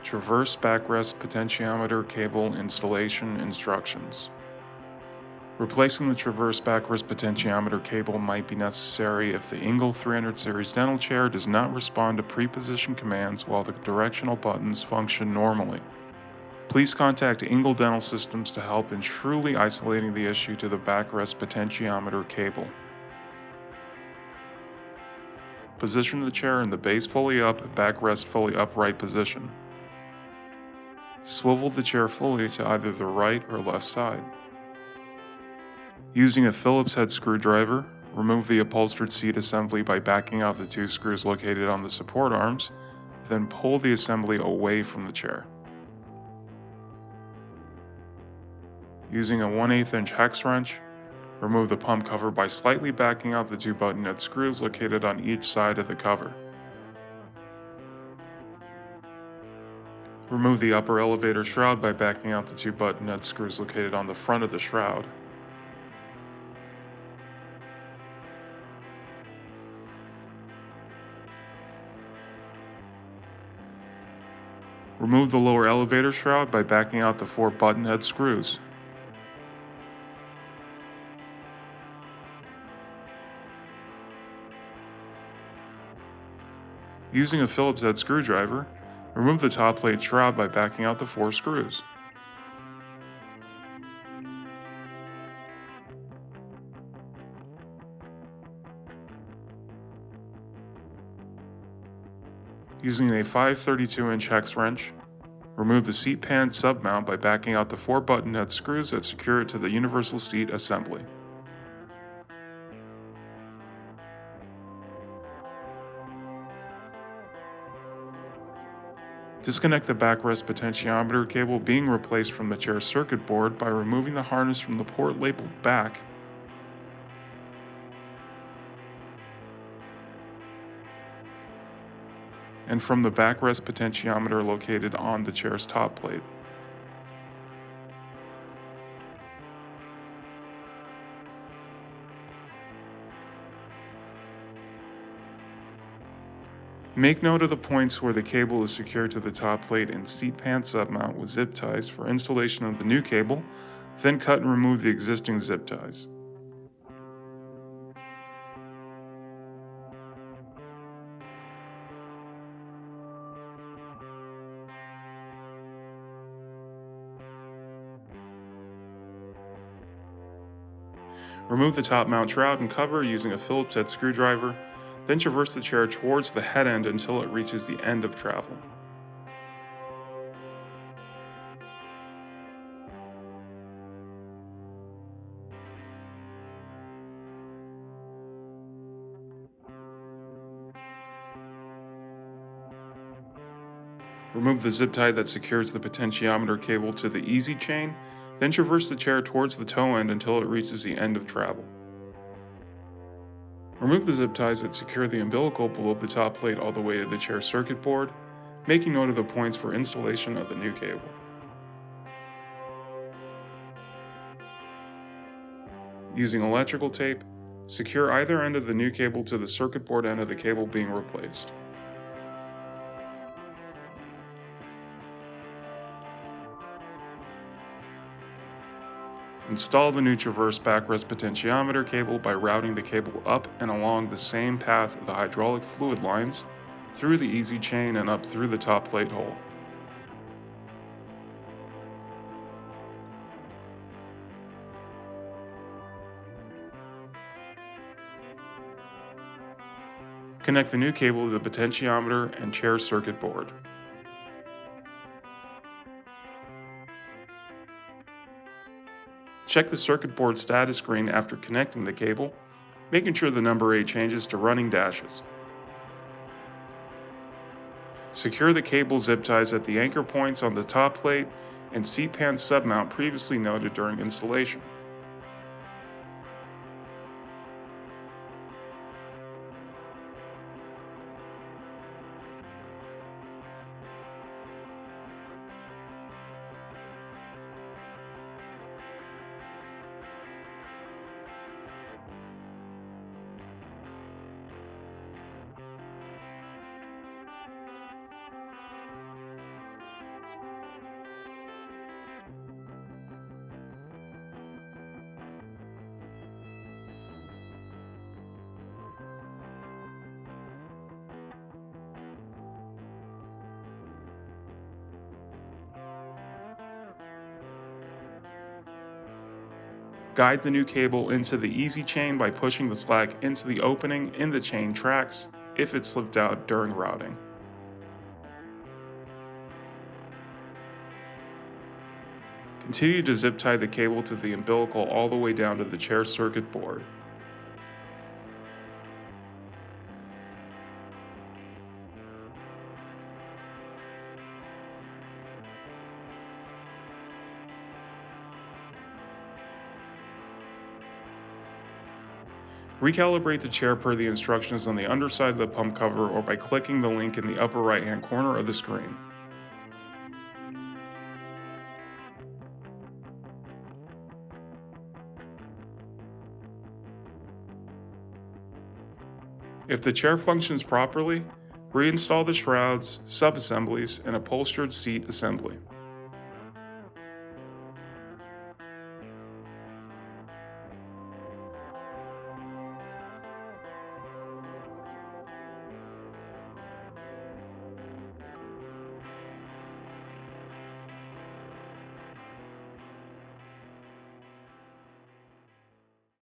Traverse Backrest Potentiometer Cable Installation Instructions. Replacing the Traverse Backrest Potentiometer cable might be necessary if the Engle 300 series dental chair does not respond to pre-positioned commands while the directional buttons function normally. Please contact Engle Dental Systems to help in truly isolating the issue to the backrest potentiometer cable. Position the chair in the base fully up, backrest fully upright position. Swivel the chair fully to either the right or left side. Using a Phillips head screwdriver, remove the upholstered seat assembly by backing out the two screws located on the support arms, then pull the assembly away from the chair. Using a 1/8 inch hex wrench, remove the pump cover by slightly backing out the two button-head screws located on each side of the cover. Remove the upper elevator shroud by backing out the two button-head screws located on the front of the shroud. Remove the lower elevator shroud by backing out the 4 button-head screws. Using a Phillips head screwdriver, remove the top plate shroud by backing out the 4 screws. Using a 5/32 inch hex wrench, remove the seat pan submount by backing out the 4 button-head screws that secure it to the universal seat assembly. Disconnect the backrest potentiometer cable being replaced from the chair circuit board by removing the harness from the port labeled back and from the backrest potentiometer located on the chair's top plate. Make note of the points where the cable is secured to the top plate and seat pan submount with zip ties for installation of the new cable, then cut and remove the existing zip ties. Remove the top mount shroud and cover using a Phillips head screwdriver, then traverse the chair towards the head end until it reaches the end of travel. Remove the zip tie that secures the potentiometer cable to the easy chain, then traverse the chair towards the toe end until it reaches the end of travel. Remove the zip ties that secure the umbilical below the top plate all the way to the chair circuit board, making note of the points for installation of the new cable. Using electrical tape, secure either end of the new cable to the circuit board end of the cable being replaced. Install the new Traverse Backrest Potentiometer cable by routing the cable up and along the same path of the hydraulic fluid lines, through the easy chain and up through the top plate hole. Connect the new cable to the potentiometer and chair circuit board. Check the circuit board status screen after connecting the cable, making sure the number 8 changes to running dashes. Secure the cable zip ties at the anchor points on the top plate and seat pan submount previously noted during installation. Guide the new cable into the easy chain by pushing the slack into the opening in the chain tracks if it slipped out during routing. Continue to zip tie the cable to the umbilical all the way down to the chair circuit board. Recalibrate the chair per the instructions on the underside of the pump cover or by clicking the link in the upper right hand corner of the screen. If the chair functions properly, reinstall the shrouds, sub-assemblies, and upholstered seat assembly.